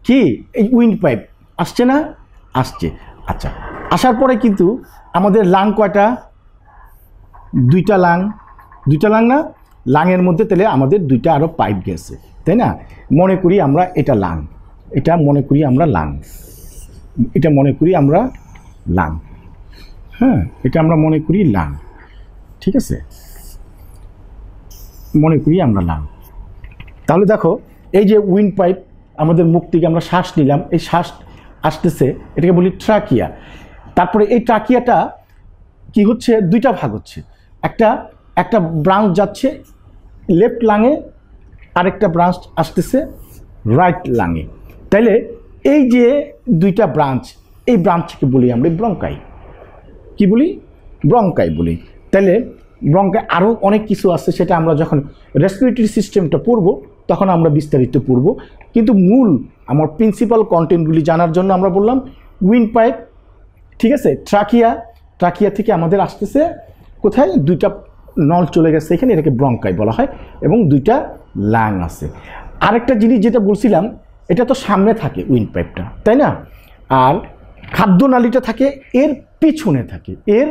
কি এই উইন্ড পাইপ আসছে না, আসছে। আচ্ছা, আসার পরে কিন্তু আমাদের লাং কয়টা? দুইটা লাং না? লাংয়ের মধ্যে তাহলে আমাদের দুইটা আরও পাইপ গেছে, তাই না? মনে করি আমরা এটা লাং, এটা মনে করি আমরা লাং, এটা মনে করি আমরা লাং। হ্যাঁ, এটা আমরা মনে করি লাং, ঠিক আছে, মনে করি আমরা লাং। তাহলে দেখো, এই যে উইন্ড পাইপ আমাদের মুখ থেকে আমরা শ্বাস নিলাম, এই শ্বাস আসতেছে, এটাকে বলি ট্রাকিয়া। তারপরে এই ট্রাকিয়াটা কি হচ্ছে, দুইটা ভাগ হচ্ছে, একটা ব্রাঞ্চ যাচ্ছে লেফট লাঙে, আরেকটা ব্রাঞ্চ আসতেছে রাইট লাঙে। তাইলে এই যে দুইটা ব্রাঞ্চ, এই ব্রাঞ্চকে বলি আমরা ব্রঙ্কাই। কি বলি? ব্রঙ্কাই বলি। তাইলে ব্রঙ্কাই আরও অনেক কিছু আছে, সেটা আমরা যখন রেসপিরেটরি সিস্টেমটা পড়ব তখন আমরা বিস্তারিত পড়ব। কিন্তু মূল আমার প্রিন্সিপাল কন্টেন্টগুলি জানার জন্য আমরা বললাম উইন্ড পাইপ, ঠিক আছে, ট্রাকিয়া থেকে আমাদের আসতেছে কোথায়, দুইটা নল চলে গেছে এখানে, এটাকে ব্রঙ্কাই বলা হয়, এবং দুইটা লাং আছে। আরেকটা জিনিস যেটা বলছিলাম, এটা তো সামনে থাকে উইন্ড পাইপটা, তাই না? আর খাদ্যনালীটা থাকে এর পিছনে থাকে, এর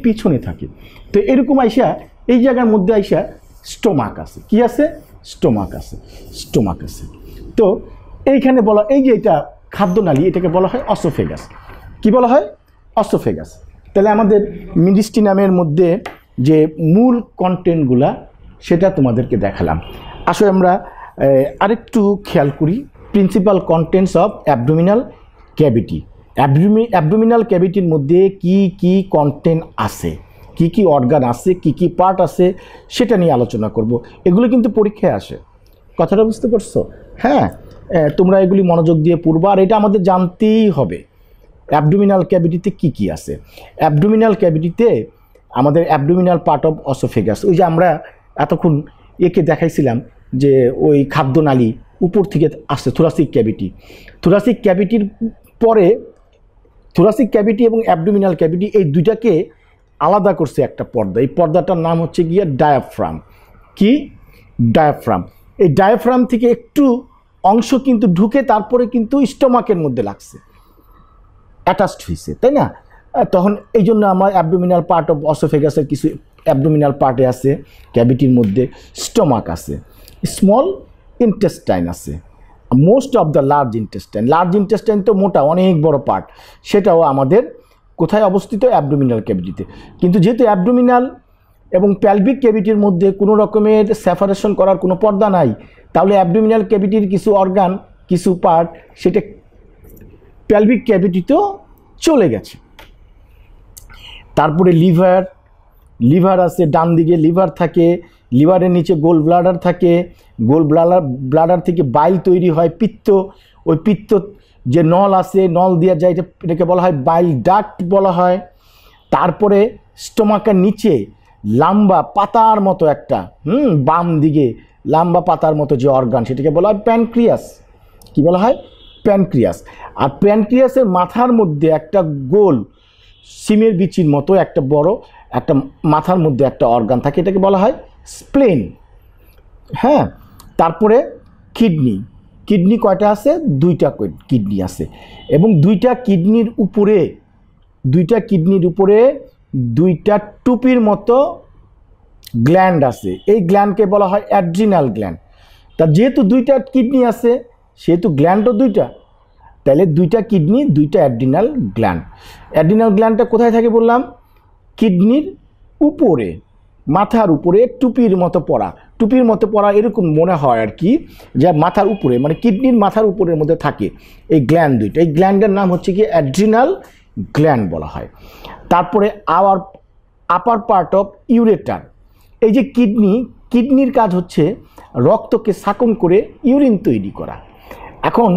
পিছনে থাকে। তো এরকম আইসা এই জায়গার মধ্যে আইসা স্টোমাক আছে। কি আছে? স্টোমাক আছে। তো এইখানে বলা, এই যে এটা খাদ্যনালী, এটাকে বলা হয় অসোফেগাস। কি বলা হয়? অসোফেগাস। তাহলে আমাদের মিডিস্টিনামের মধ্যে যে মূল কন্টেন্টগুলা সেটা তোমাদেরকে দেখালাম। আসলে আমরা আরেকটু খেয়াল করি principal contents of abdominal cavity. Abdominal ক্যাভিটির মধ্যে কি কি কন্টেন্ট আছে, কি কি অর্গান আছে, কি কি পার্ট আছে সেটা নিয়ে আলোচনা করব। এগুলো কিন্তু পরীক্ষায় আসে, কথাটা বুঝতে পারছো? হ্যাঁ, তোমরা এগুলি মনোযোগ দিয়ে পড়বা, আর এটা আমাদের জানতেই হবে অ্যাবডোমিনাল ক্যাভিটিতে কি কি আছে। অ্যাবডোমিনাল ক্যাভিটিতে আমাদের অ্যাবডোমিনাল পার্ট অফ অসোফেগাস, ওই যে আমরা এতক্ষণ একে দেখাইছিলাম যে ওই খাদ্যনালী উপর থেকে আসছে থোরাসিক ক্যাভিটি। থোরাসিক ক্যাভিটির পরে থোরাসিক ক্যাভিটি এবং অ্যাবডোমিনাল ক্যাভিটি এই দুইটাকে আলাদা করছে একটা পর্দা। এই পর্দাটার নাম হচ্ছে গিয়ে ডায়াফ্রাম। কি? ডায়াফ্রাম। এই ডায়াফ্রাম থেকে একটু অংশ কিন্তু ঢুকে তারপরে কিন্তু স্টোমাকের মধ্যে লাগছে, অ্যাটাচড হয়েছে, তাই না? তখন এই জন্য আমার অ্যাবডোমিনাল পার্ট অফ অসোফেগাসের কিছু অ্যাবডোমিনাল পার্টে আছে, ক্যাভিটির মধ্যে স্টোমাক আছে, স্মল ইন্টেস্টাইন আছে, most of the large intestine. Large intestine তো মোটা, অনেক বড় পার্ট, সেটাও আমাদের কোথায় অবস্থিত? অ্যাবডোমিনাল ক্যাভিটিতে। কিন্তু যেহেতু অ্যাবডোমিনাল এবং প্যালভিক ক্যাভিটির মধ্যে কোনো রকমের সেপারেশন করার কোনো পর্দা নাই, তাহলে অ্যাবডোমিনাল ক্যাভিটির কিছু অর্গান, কিছু পার্ট সেটা প্যালভিক ক্যাভিটিতেও চলে গেছে। তারপরে লিভার আছে, ডান দিকে লিভার থাকে, লিভারের নিচে গোল ব্লাডার থাকে, গোল ব্লাডার থেকে বাইল তৈরি হয়, পিত্ত, ওই পিত্ত যে নল আছে, নল দিয়ে যায়, এটাকে বলা হয় বাইল ডাক্ট বলা হয়। তারপরে স্টোমাকের নিচে লম্বা পাতার মতো একটা বাম দিকে লম্বা পাতার মতো যে অর্গান, সেটাকে বলা হয় প্যানক্রিয়াস। কি বলা হয়? প্যানক্রিয়াস। আর প্যানক্রিয়াসের মাথার মধ্যে একটা গোল সিমের বিচির মতো একটা বড় একটা মাথার মধ্যে একটা অর্গান থাকে, এটাকে বলা হয় স্প্লেন। হ্যাঁ, তারপরে কিডনি কয়টা আছে? দুইটা কিডনি আছে, এবং দুইটা কিডনির উপরে দুইটা টুপির মতো গ্ল্যান্ড আছে। এই গ্ল্যান্ডকে বলা হয় অ্যাড্রিনাল গ্ল্যান্ড। তা যেহেতু দুইটা কিডনি আছে সেহেতু গ্ল্যান্ডও দুইটা, তাহলে দুইটা কিডনি, দুইটা অ্যাড্রিনাল গ্ল্যান্ড। অ্যাড্রিনাল গ্ল্যান্ডটা কোথায় থাকে বললাম? কিডনির উপরে, মাথার উপরে টুপির মতো পড়া এরকম মনে হয় আর কি, যা মাথার উপরে, মানে কিডনির মাথার উপরের মধ্যে থাকে এই গ্ল্যান্ড দুইটা। এই গ্ল্যান্ডের নাম হচ্ছে কি অ্যাড্রিনাল গ্ল্যান্ড বলা হয়। তারপরে আপার পার্ট অফ ইউরেটার। এই যে কিডনির কাজ হচ্ছে রক্তকে সাকন করে ইউরিন তৈরি করা। এখন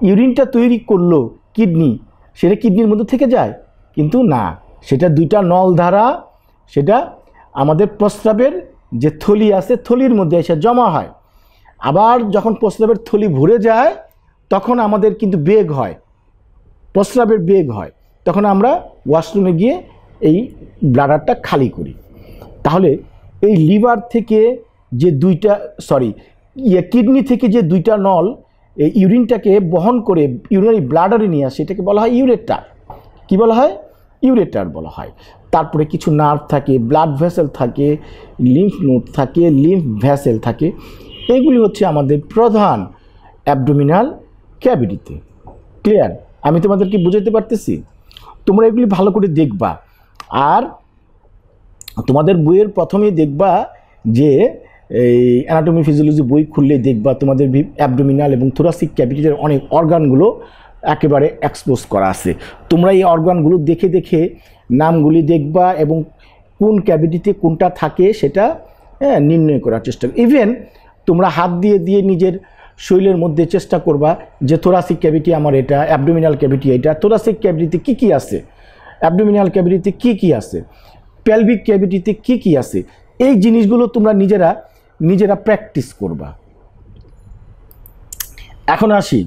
ইউরিনটা তৈরি করলো কিডনি, সেটা কিডনির মধ্যে থেকে যায়? কিন্তু না, সেটা দুইটা নল দ্বারা সেটা আমাদের প্রস্রাবের যে থলি আছে, থলির মধ্যে এসে জমা হয়। আবার যখন প্রস্রাবের থলি ভরে যায় তখন আমাদের কিন্তু বেগ হয়, প্রস্রাবের বেগ হয়, তখন আমরা ওয়াশরুমে গিয়ে এই ব্লাডারটা খালি করি। তাহলে এই লিভার থেকে যে কিডনি থেকে যে দুইটা নল এই ইউরিনটাকে বহন করে ইউরিনারি ব্লাডারে নিয়ে আসে, এটাকে বলা হয় ইউরেটার। কি বলা হয়? ইউরেটার বলা হয়। তারপরে কিছু নার্ভ থাকে, ব্লাড ভেসেল থাকে, লিম্ফ নোড থাকে, লিম্ফ ভেসেল থাকে। এগুলি হচ্ছে আমাদের প্রধান অ্যাবডোমিনাল ক্যাভিটিতে। ক্লিয়ার? আমি তোমাদেরকে বুঝাতে পারতেছি? তোমরা এগুলি ভালো করে দেখবা। আর তোমাদের বইয়ের প্রথমেই দেখবা যে এই অ্যানাটমি ফিজিওলজি বই খুললে দেখবা তোমাদের অ্যাবডোমিনাল এবং থোরাসিক ক্যাভিটির অনেক অর্গানগুলো একেবারে এক্সপোজ করা আছে। তোমরা এই অর্গানগুলো দেখে দেখে নামগুলি দেখবা এবং কোন ক্যাভিটিতে কোনটা থাকে সেটা নির্ণয় করার চেষ্টা করবে। ইভেন তোমরা হাত দিয়ে দিয়ে নিজের শরীরের মধ্যে চেষ্টা করবা যে থোরাসিক ক্যাভিটি আমার এটা, অ্যাবডোমিনাল ক্যাভিটি এটা, থোরাসিক ক্যাভিটিতে কী কী আছে, অ্যাবডোমিনাল ক্যাভিটিতে কী কী আছে, প্যালভিক ক্যাভিটিতে কী কী আছে, এই জিনিসগুলো তোমরা নিজেরা প্র্যাকটিস করবা। এখন আসি,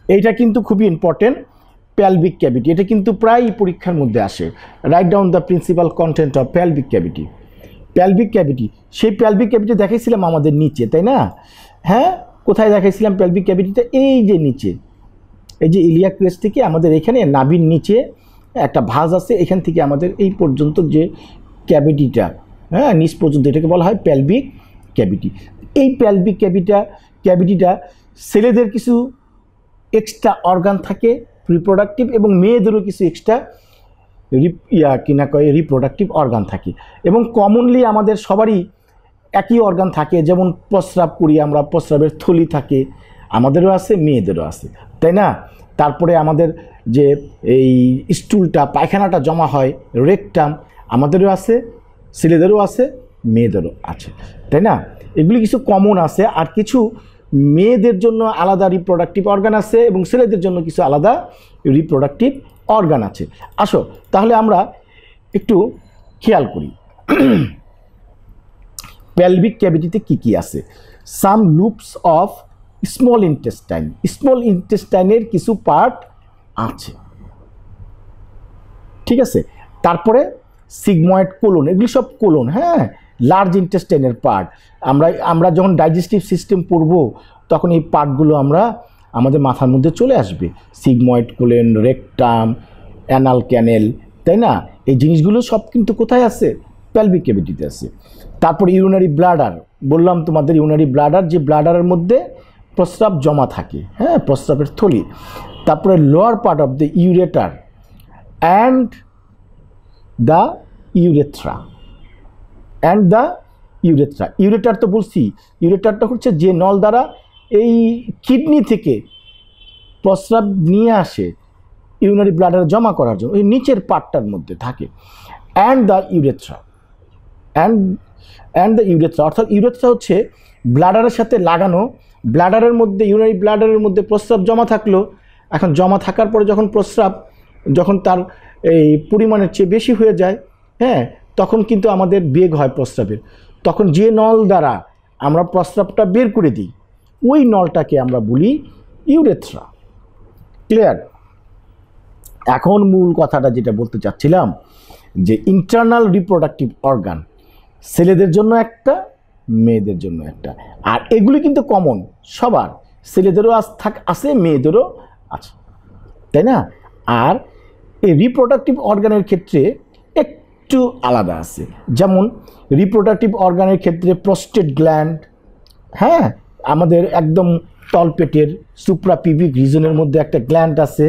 এইটা কিন্তু খুবই ইম্পর্টেন্ট, প্যালভিক ক্যাভিটি। এটা কিন্তু প্রায় পরীক্ষার মধ্যে আসে। Right down the principal content of pelvic cavity. Pelvic cavity, সেই প্যালভিক ক্যাভিটি দেখাইছিলাম আমাদের নিচে, তাই না? হ্যাঁ, কোথায় দেখাইছিলাম প্যালভিক ক্যাভিটিটা? এই যে নিচে, এই যে ইলিয়াক ক্রেস্ট থেকে আমাদের এখানে নাভির নিচে একটা ভাঁজ আছে, এখান থেকে আমাদের এই পর্যন্ত যে ক্যাভিটিটা, হ্যাঁ, নিচ পর্যন্ত, এটাকে বলা হয় প্যালভিক ক্যাভিটি। এই প্যালভিক ক্যাভিটিটা ছেলেদের কিছু এক্সট্রা অর্গান থাকে রিপ্রোডাক্টিভ, এবং মেয়েদেরও কিছু এক্সট্রা কিনা কয় রিপ্রোডাক্টিভ অর্গান থাকে, এবং কমনলি আমাদের সবারই একই অর্গান থাকে। যেমন প্রস্রাব করি আমরা, প্রস্রাবের থলি থাকে, আমাদেরও আছে, মেয়েদেরও আছে, তাই না? তারপরে আমাদের যে এই স্টুলটা, পায়খানাটা জমা হয়, রেকটাম, আমাদেরও আছে, ছেলেদেরও আছে, মেয়েদেরও আছে, তাই না? এগুলি কিছু কমন আছে। আর কিছু মেয়েদের জন্য আলাদা রিপ্রোডাক্টিভ অর্গান আছে এবং ছেলেদের জন্য কিছু আলাদা রিপ্রোডাক্টিভ অর্গান আছে। আসো তাহলে আমরা একটু খেয়াল করি পেলভিক ক্যাভিটিতে কি কি আছে। Some loops of small intestine, small ইন্টেস্টাইনের কিছু পার্ট আছে, ঠিক আছে? তারপরে সিগময়েড কোলন, এগুলি সব কোলন, হ্যাঁ, লার্জ ইন্টেস্টাইনের পার্ট। আমরা যখন ডাইজেস্টিভ সিস্টেম পড়ব তখন এই পার্টগুলো আমাদের মাথার মধ্যে চলে আসবে। সিগময়েড কোলন, রেকটাম, অ্যানাল ক্যানেল, তাই না? এই জিনিসগুলো সব কিন্তু কোথায় আছে? পেলভিক ক্যাভিটিতে আছে। তারপর ইউরিনারি ব্লাডার, বললাম তোমাদের ইউরিনারি ব্লাডার, যে ব্লাডারের মধ্যে প্রস্রাব জমা থাকে, হ্যাঁ, প্রস্রাবের থলি। তারপরে lower part of the ureter and the urethra, ureter তো বলছি, ইউরেটারটা হচ্ছে যে নল দ্বারা এই কিডনি থেকে প্রস্রাব নিয়ে আসে ইউরিনারি ব্লাডার জমা করার জন্য, ওই নিচের পার্টটার মধ্যে থাকে। And the urethra, and the urethra, অর্থাৎ ইউরেথ্রা হচ্ছে ব্লাডারের সাথে লাগানো। ব্লাডারের মধ্যে, ইউরিনারি ব্লাডারের মধ্যে প্রস্রাব জমা থাকলো, এখন জমা থাকার পরে যখন প্রস্রাব, যখন তার এই পরিমাণের চেয়ে বেশি হয়ে যায়, হ্যাঁ, তখন কিন্তু আমাদের বেগ হয় প্রস্রাবের। তখন যে নল দ্বারা আমরা প্রস্রাবটা বের করে দিই, ওই নলটাকে আমরা বলি ইউরেথ্রা। ক্লিয়ার? এখন মূল কথাটা যেটা বলতে চাচ্ছিলাম, যে ইন্টারনাল রিপ্রোডাক্টিভ অর্গান ছেলেদের জন্য একটা, মেয়েদের জন্য একটা। আর এগুলি কিন্তু কমন সবার, ছেলেদেরও আছে, মেয়েদেরও আছে, তাই না? আর এই রিপ্রোডাক্টিভ অর্গানের ক্ষেত্রে একটু আলাদা আছে। যেমন রিপ্রোডাক্টিভ অর্গানের ক্ষেত্রে প্রস্টেট গ্ল্যান্ড, হ্যাঁ, আমাদের একদম তলপেটের সুপ্রাপিভিক রিজনের মধ্যে একটা গ্ল্যান্ড আছে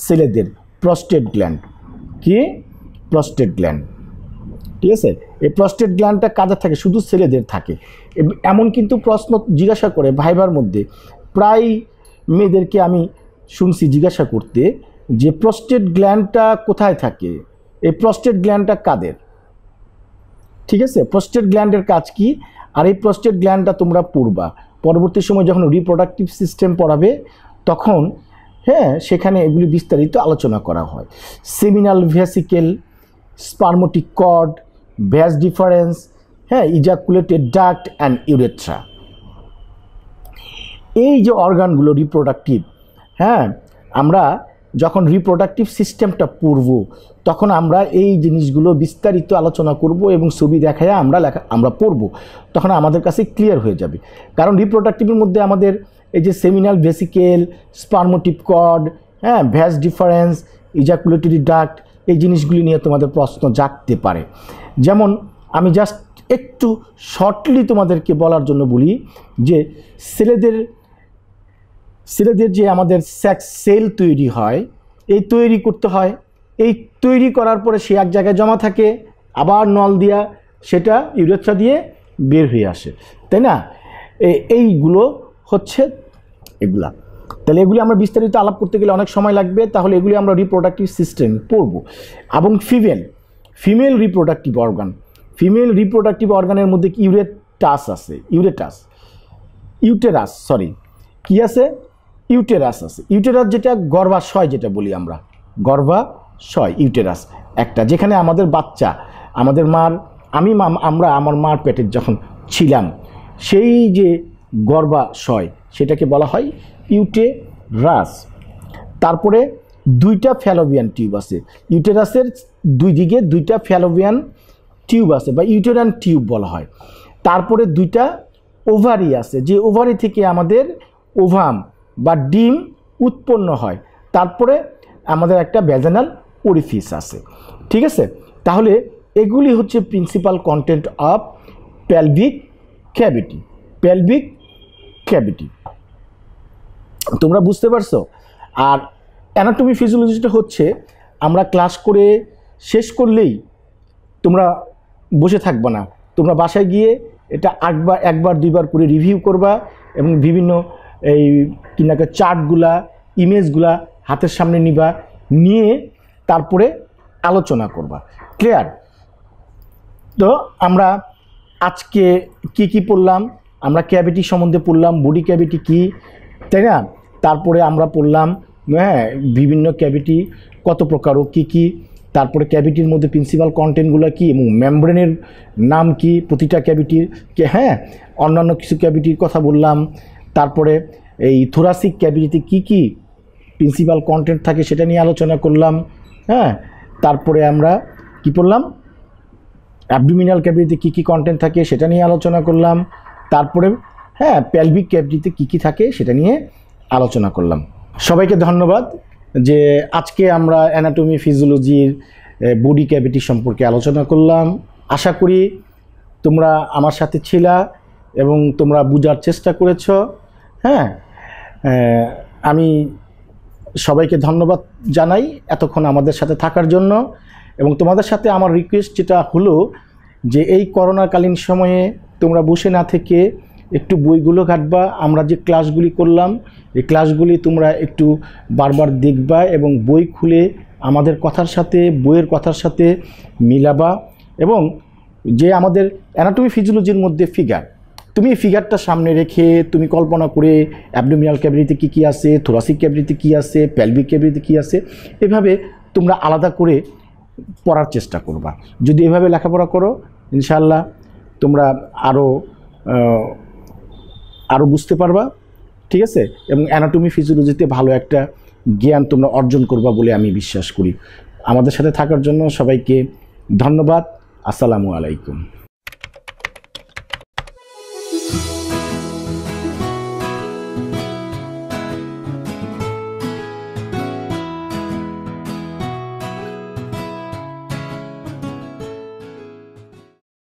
ছেলেদের, প্রস্টেট গ্ল্যান্ড। কি? প্রস্টেট গ্ল্যান্ড, ঠিক আছে? এই প্রস্টেট গ্ল্যান্ডটা কাদের থাকে? শুধু ছেলেদের থাকে। এমন কিন্তু প্রশ্ন জিজ্ঞাসা করে ভাইবার মধ্যে, প্রায় মেয়েদেরকে আমি শুনছি জিজ্ঞাসা করতে যে প্রস্টেট গ্ল্যান্ডটা কোথায় থাকে, এই প্রস্টেট গ্ল্যান্ডটা কাদের? ঠিক আছে, প্রস্টেট গ্ল্যান্ডের কাজ কি? আর এই প্রস্টেট গ্ল্যান্ডটা তোমরা পড়বা পরবর্তী সময় যখন রিপ্রোডাক্টিভ সিস্টেম পড়াবে, তখন হ্যাঁ সেখানে এগুলি বিস্তারিত আলোচনা করা হয়। Seminal vesicle, স্পার্মোটিক cord, Vyas difference, হ্যাঁ, ইজাকুলেটেড ডাক্ট অ্যান্ড ইউরেথ্রা। এই যে অর্গানগুলো রিপ্রোডাক্টিভ, হ্যাঁ, আমরা যখন রিপ্রোডাক্টিভ সিস্টেমটা পড়ব তখন আমরা এই জিনিসগুলো বিস্তারিত আলোচনা করব এবং ছবি দেখায় আমরা পড়ব, তখন আমাদের কাছে ক্লিয়ার হয়ে যাবে। কারণ রিপ্রোডাক্টিভের মধ্যে আমাদের এই যে সেমিনাল ভেসিকেল, স্পার্মোটিভ কর্ড, হ্যাঁ, ভ্যাস ডিফারেন্স, ইজাকুলেটরি ডাক্ট, এই জিনিসগুলি নিয়ে তোমাদের প্রশ্ন জাগতে পারে। যেমন আমি জাস্ট একটু শর্টলি তোমাদেরকে বলার জন্য বলি যে ছেলেদের যে আমাদের সেক্স সেল তৈরি হয়, এই তৈরি করতে হয়, এই তৈরি করার পরে সে এক জায়গায় জমা থাকে, আবার নল দিয়া সেটা ইউরেথ্রা দিয়ে বের হয়ে আসে, তাই না? এইগুলো হচ্ছে এগুলা। তাহলে এগুলি আমরা বিস্তারিত আলাপ করতে গেলে অনেক সময় লাগবে, তাহলে এগুলি আমরা রিপ্রোডাক্টিভ সিস্টেম পড়ব। এবং female reproductive organ, female reproductive অর্গানের মধ্যে ইউরেটাস আছে, কি আছে? ইউটেরাস আছে। ইউটেরাস যেটা গর্ভাশয় যেটা বলি আমরা, গর্ভাশয় ইউটেরাস একটা, যেখানে আমাদের বাচ্চা, আমাদের আমরা আমার মার পেটে যখন ছিলাম সেই যে গর্ভাশয় সেটাকে বলা হয় ইউটেরাস। তারপরে দুইটা ফ্যালোপিয়ান টিউব আছে, ইউটেরাসের দুই দিকে দুইটা ফ্যালোপিয়ান টিউব আছে বা ইউটেরান টিউব বলা হয়। তারপরে দুইটা ওভারি আছে, যে ওভারি থেকে আমাদের ওভাম বা ডিম উৎপন্ন হয়। তারপরে আমাদের একটা ভ্যাজানাল ওরিফিস আছে, ঠিক আছে? তাহলে এগুলি হচ্ছে principal content of pelvic cavity. তোমরা বুঝতে পারছো? আর অ্যানাটমি ফিজিওলজিটা হচ্ছে আমরা ক্লাস করে শেষ করলেই তোমরা বসে থাকবে না, তোমরা বাসায় গিয়ে এটা একবার দুইবার করে রিভিউ করবা এবং বিভিন্ন এই কিনাকে চার্টগুলা ইমেজগুলা হাতের সামনে নিবা, নিয়ে তারপরে আলোচনা করবা। ক্লিয়ার? তো আমরা আজকে কি পড়লাম? আমরা ক্যাভিটি সম্বন্ধে পড়লাম, বডি ক্যাভিটি কি, তাই না? তারপরে আমরা পড়লাম বিভিন্ন ক্যাভিটি কত প্রকার ও কি, তারপরে ক্যাভিটির মধ্যে প্রিন্সিপাল কন্টেন্টগুলো কি এবং মেমব্রেনের নাম কি প্রতিটা ক্যাভিটির, অন্যান্য কিছু ক্যাভিটির কথা বললাম। তারপরে এই থোরাসিক ক্যাভিটিতে কি প্রিন্সিপাল কন্টেন্ট থাকে সেটা নিয়ে আলোচনা করলাম। তারপরে আমরা কি পড়লাম? অ্যাবডোমিনাল ক্যাভিটিতে কি কন্টেন্ট থাকে সেটা নিয়ে আলোচনা করলাম। তারপরে পেলভিক ক্যাভিটিতে কি থাকে সেটা নিয়ে আলোচনা করলাম। সবাইকে ধন্যবাদ যে আজকে আমরা অ্যানাটমি ফিজিওলজির বডি ক্যাভিটি সম্পর্কে আলোচনা করলাম। আশা করি তোমরা আমার সাথে ছিলা এবং তোমরা বোঝার চেষ্টা করেছ। আমি সবাইকে ধন্যবাদ জানাই এতক্ষণ আমাদের সাথে থাকার জন্য। এবং তোমাদের সাথে আমার রিকোয়েস্ট যেটা হলো যে এই করোনাকালীন সময়ে তোমরা বসে না থেকে একটু বইগুলো ঘাটবা। আমরা যে ক্লাসগুলি করলাম এই ক্লাসগুলি তোমরা একটু বারবার দেখবা এবং বই খুলে আমাদের কথার সাথে বইয়ের কথার সাথে মিলাবা। এবং যে আমাদের অ্যানাটমি ফিজিওলজির মধ্যে ফিগার, তুমি এই ফিগারটা সামনে রেখে তুমি কল্পনা করে অ্যাবডোমিনাল ক্যাভিটিতে কি আছে, থোরাসিক ক্যাভিটিতে কি আছে, পেলভিক ক্যাভিটিতে কি আছে, এভাবে তোমরা আলাদা করে পড়ার চেষ্টা করবা। যদি এভাবে লেখাপড়া করো ইনশাআল্লাহ তোমরা আরও বুঝতে পারবা, ঠিক আছে? এবং অ্যানাটমি ফিজিওলজিতে ভালো একটা জ্ঞান তোমরা অর্জন করবা বলে আমি বিশ্বাস করি। আমাদের সাথে থাকার জন্য সবাইকে ধন্যবাদ। আসসালামু আলাইকুম।